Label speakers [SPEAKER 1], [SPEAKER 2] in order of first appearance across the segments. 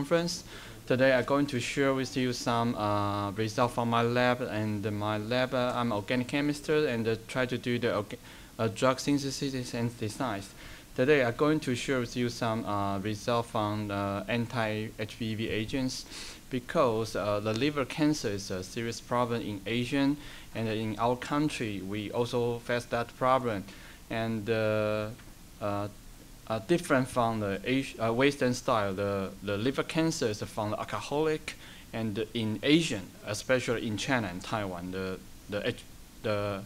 [SPEAKER 1] conference. Today I'm going to share with you some results from my lab. And my lab, I'm an organic chemist and try to do the drug synthesis and synthesis. Today I'm going to share with you some results from anti-HBV agents, because the liver cancer is a serious problem in Asia, and in our country we also face that problem. And different from the Western style, the liver cancer is from the alcoholic, and in Asian, especially in China and Taiwan, the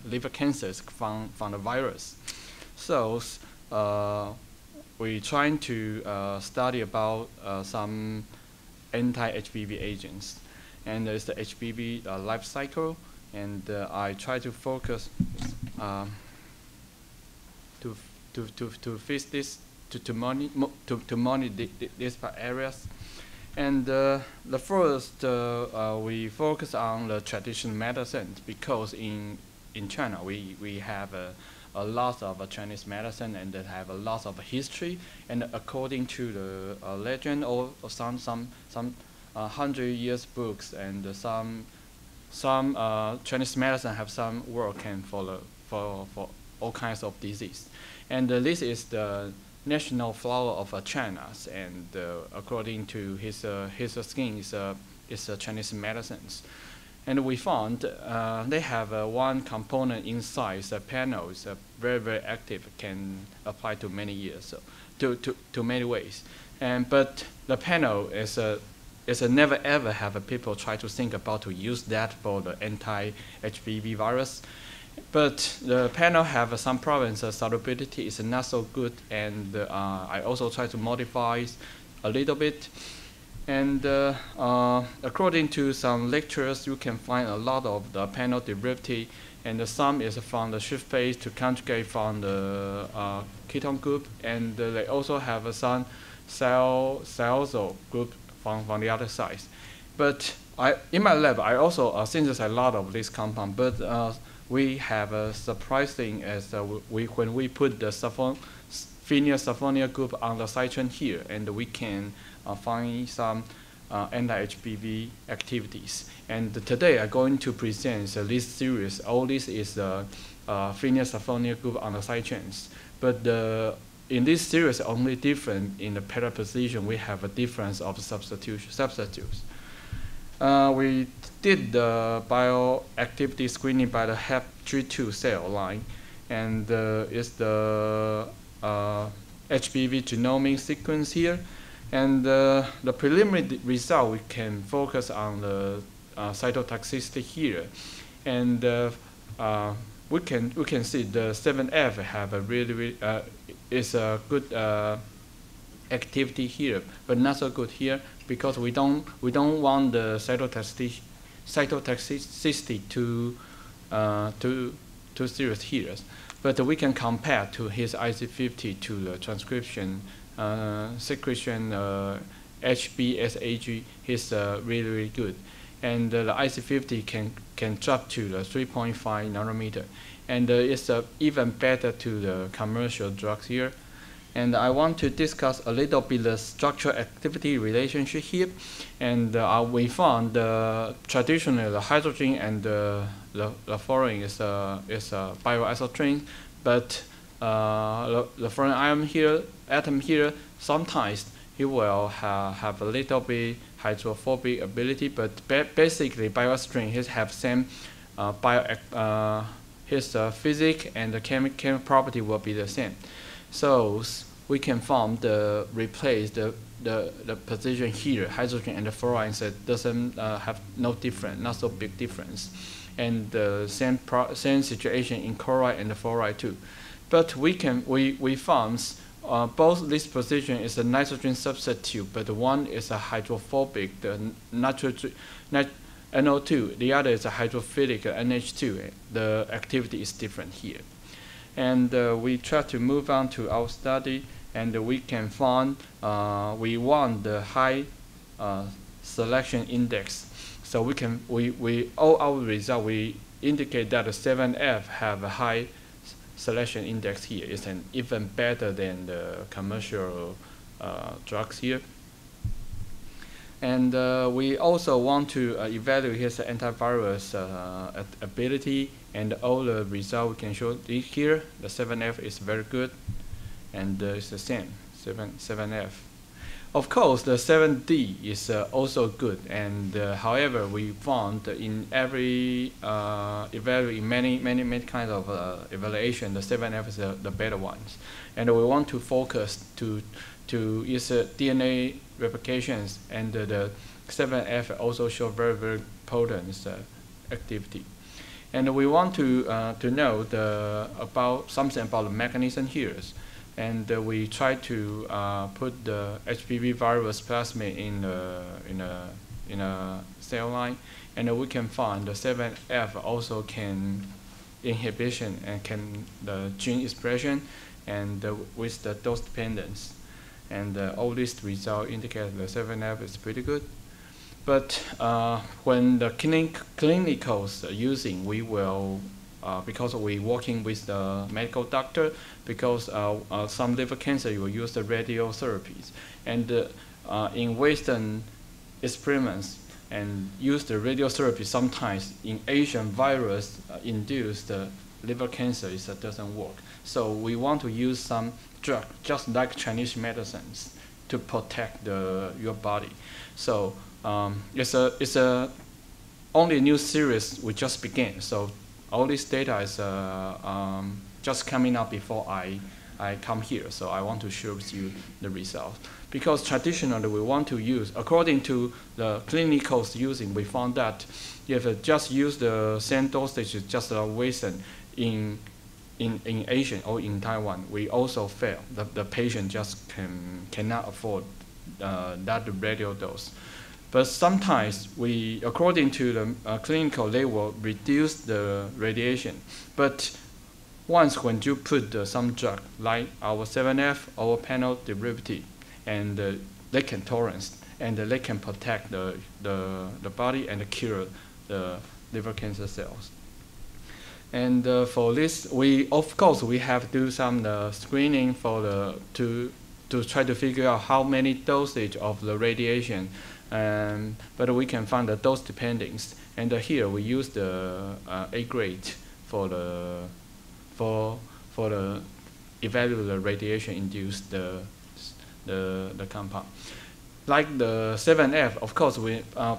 [SPEAKER 1] liver cancer is from the virus. So we're trying to study about some anti-HBV agents, and it's the HBV life cycle, and I try to focus to fix this to monitor these areas. And the first we focus on the traditional medicine, because in China we have a lot of Chinese medicine, and they have a lot of history. And according to the legend, or some 100 years books, and some Chinese medicine have some work and for all kinds of disease. And this is the national flower of China, and according to his skin is Chinese medicines. And we found they have one component inside the panel is very active, can apply to many years, so to many ways. But the panel is never ever have people try to think about to use that for the anti-HBV virus. But the panel have some problems. Solubility is not so good, and I also try to modify a little bit. And according to some lectures, you can find a lot of the panel derivative, and some is from the shift phase to conjugate from the ketone group, and they also have some cell group from the other side. But in my lab, I also synthesize a lot of this compound, but we have a surprising as when we put the phenylsulfonyl group on the side chain here, and we can find some anti-HBV activities. And today I'm going to present this series. All this is the phenylsulfonyl group on the side chains. But in this series, only different in the para position, we have a difference of substitutes. We did the bioactivity screening by the HEP32 cell line, and it's the HBV genomic sequence here. And the preliminary result, we can focus on the cytotoxicity here, and we can see the 7F have a really is a good activity here, but not so good here, because we don't want the cytotoxicity too serious here. But we can compare to his IC50 to the transcription secretion HBsAg is really good, and the IC50 can drop to the 3.5 nanometer, and it's even better to the commercial drugs here. And I want to discuss a little bit the structure activity relationship here. And we found traditionally the hydrogen and the fluorine is bioisotope, but the fluorine atom here, sometimes it will have a little bit hydrophobic ability, but basically bioisotope have same his physics and the chemical property will be the same. So we can replace the position here, hydrogen and the fluorine, so it doesn't have not so big difference. And the same situation in chloride and the fluoride too. But we found both this position is a nitrogen substitute, but one is a hydrophobic, the NO2, the other is a hydrophilic NH2. The activity is different here. And we try to move on to our study, and we can find we want the high selection index. So all our results, we indicate that the 7F have a high selection index here. It's even better than the commercial drugs here. And we also want to evaluate his antivirus ability, and all the results we can show here. The 7F is very good, and it's the same, 7F. Of course, the 7D is also good, and however, we found in every many kinds of evaluation, the 7F is the better ones, and we want to focus to use DNA replications, and the 7F also show very potent activity. And we want to know something about the mechanism here. And we try to put the HPV virus plasmid in a cell line, and we can find the 7F also can inhibition and can the gene expression, and with the dose dependence, and all these results indicate the 7F is pretty good. But when the clinicals using, we will. Because we're working with the medical doctor, because some liver cancer you will use the radiotherapies, and in Western experiments and use the radiotherapy sometimes in Asian virus induced liver cancer it doesn't work. So we want to use some drug just like Chinese medicines to protect your body. So it's a only new series we just began. So all this data is just coming up before I come here, so I want to share with you the results. Because traditionally we want to use, according to the clinicals using, we found that if you just use the same dosage, just a Western in Asian or in Taiwan, we also fail. The patient just cannot afford that radio dose. But sometimes according to the clinical, they will reduce the radiation. But once when you put some drug like our 7F, our panel derivative, and they can tolerance, and they can protect the body and cure the liver cancer cells. And for this, of course we have to do some screening for to try to figure out how many dosage of the radiation. But we can find the dose dependence, and here we use the A grade for the evaluate the radiation induced the compound. Like the 7F, of course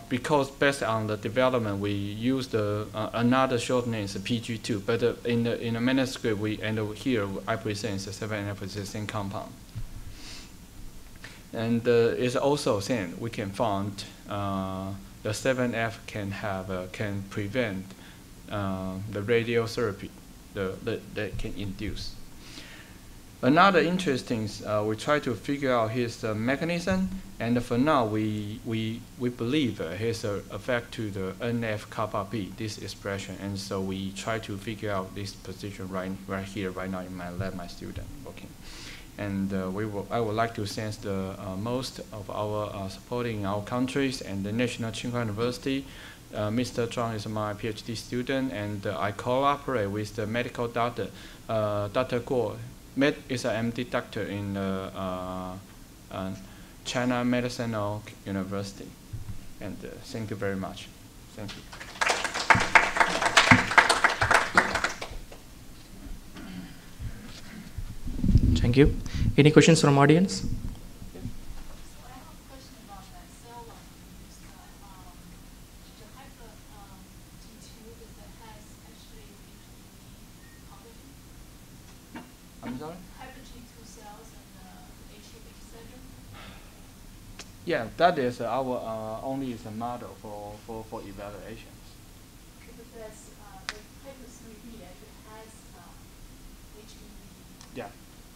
[SPEAKER 1] because based on the development we use another short name is PG2, but in the manuscript here I present the 7F is the same compound. And it's also same. We can find the 7F can prevent the radiotherapy that can induce. Another interesting, we try to figure out his mechanism, and for now we believe his effect to the NF-kappa B, this expression, and so we try to figure out this position right here, right now in my lab, my student working. And I would like to thank the most of our supporting our countries and the National Tsinghua University. Mr. Zhang is my PhD student, and I cooperate with the medical doctor, Dr. Guo. Is an MD doctor in China Medicinal University. And thank you very much. Thank you.
[SPEAKER 2] Thank you. Any questions from audience?
[SPEAKER 1] Yeah, that is our only is a model for evaluations.
[SPEAKER 3] Because the type of 3B actually has HPV.
[SPEAKER 1] Yeah.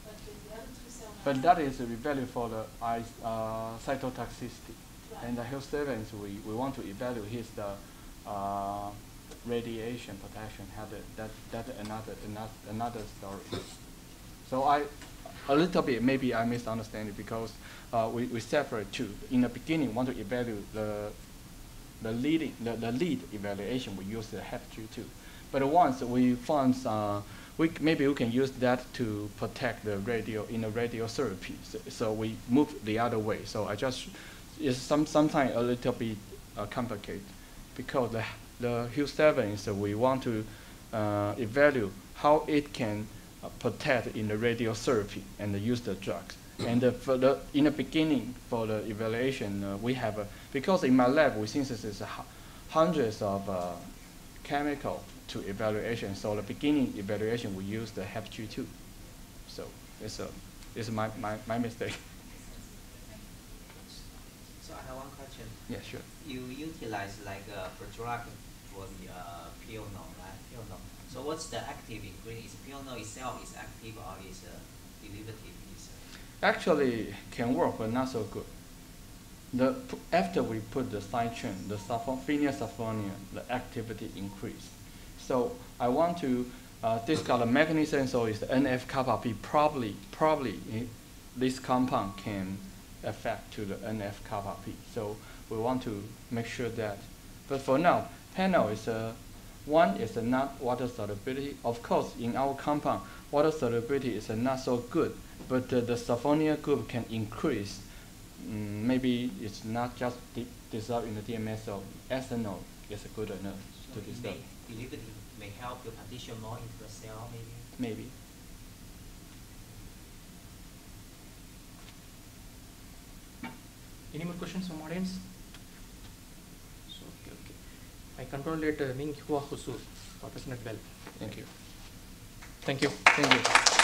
[SPEAKER 3] But the other two cells.
[SPEAKER 1] But that is a value for the cytotoxicity. Right. And the health surveillance, we want to evaluate his radiation protection. That another story. So a little bit maybe I misunderstand it, because we separate two. In the beginning, want to evaluate the lead evaluation. We use the HEP2, but once we found maybe we can use that to protect the radiotherapy. So we move the other way. So I just is sometimes a little bit complicated, because the Hugh-7 is we want to evaluate how it can protect in the radiotherapy and use the drugs. And in the beginning, for the evaluation, we have because in my lab we synthesize hundreds of chemical to evaluation. So the beginning evaluation we use the HepG2. So it's my mistake.
[SPEAKER 4] So I have one question.
[SPEAKER 1] Yeah, sure.
[SPEAKER 4] You utilize like for drug for the phenol, right? Phenol. So what's the active ingredient? Is phenol itself is active or is derivative?
[SPEAKER 1] Actually, can work, but not so good. After we put the side chain, the phenylsulfonia, the activity increase. So I want to discuss the mechanism. So it's the NF-kappa B. Probably this compound can affect to the NF-kappa B. So we want to make sure that. But for now, panel is one is not water solubility. Of course, in our compound, water solubility is not so good, but the sulfonia group can increase. Maybe it's not just dissolved in the DMS, so ethanol is good enough to dissolve.
[SPEAKER 4] Derivative may help to partition more into the cell, maybe?
[SPEAKER 1] Maybe.
[SPEAKER 2] Any more questions from audience? So, okay. I congratulate Ming Hua Husur for presenting well.
[SPEAKER 1] Thank you.
[SPEAKER 2] Thank you.
[SPEAKER 1] Thank you.